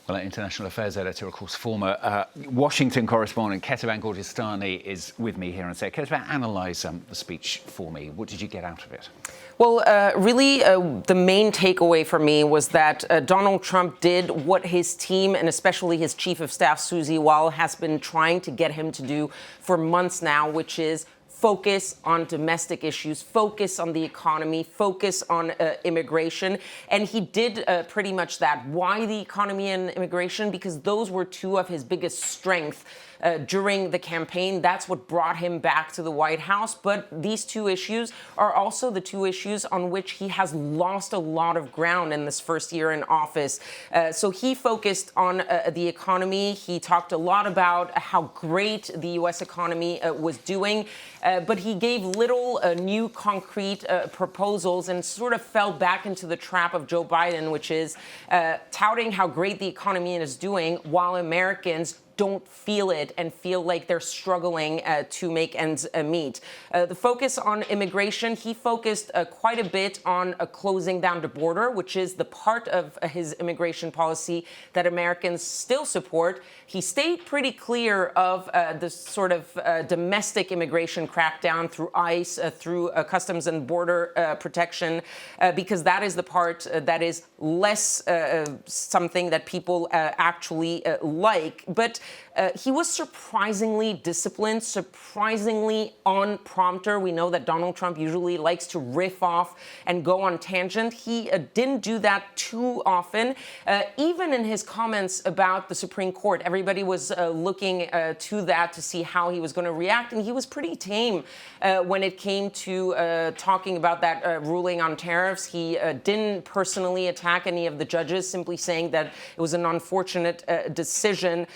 Well, our international affairs editor, of course, former Washington correspondent Kethevane Gorjestani is with me here and say, Kethevane, analyse the speech for me. What did you get out of it? Well, really, the main takeaway for me was that Donald Trump did what his team and especially his chief of staff, Susie Wall, has been trying to get him to do for months now, which is focus on domestic issues, focus on the economy, focus on immigration. And he did pretty much that. Why the economy and immigration? Because those were two of his biggest strengths during the campaign. That's what brought him back to the White House. But these two issues are also the two issues on which he has lost a lot of ground in this first year in office. So he focused on the economy. He talked a lot about how great the U.S. economy was doing. But he gave little new concrete proposals and sort of fell back into the trap of Joe Biden, which is touting how great the economy is doing while Americans don't feel it and feel like they're struggling to make ends meet. The focus on immigration, he focused quite a bit on closing down the border, which is the part of his immigration policy that Americans still support. He stayed pretty clear of the sort of domestic immigration crackdown through ICE, through Customs and Border Protection, because that is the part that is less something that people actually like. But he was surprisingly disciplined, surprisingly on prompter. We know that Donald Trump usually likes to riff off and go on tangent. He didn't do that too often. Even in his comments about the Supreme Court, everybody was looking to that to see how he was going to react. And he was pretty tame when it came to talking about that ruling on tariffs. He didn't personally attack any of the judges, simply saying that it was an unfortunate decision.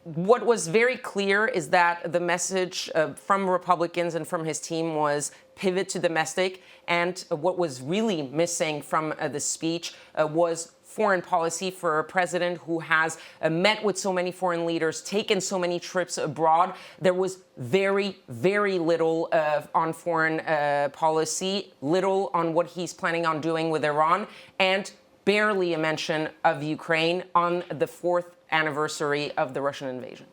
What was very clear is that the message from Republicans and from his team was pivot to domestic. And what was really missing from the speech was foreign policy for a president who has met with so many foreign leaders, taken so many trips abroad. There was very, very little on foreign policy, little on what he's planning on doing with Iran, and barely a mention of Ukraine on the 4th anniversary of the Russian invasion.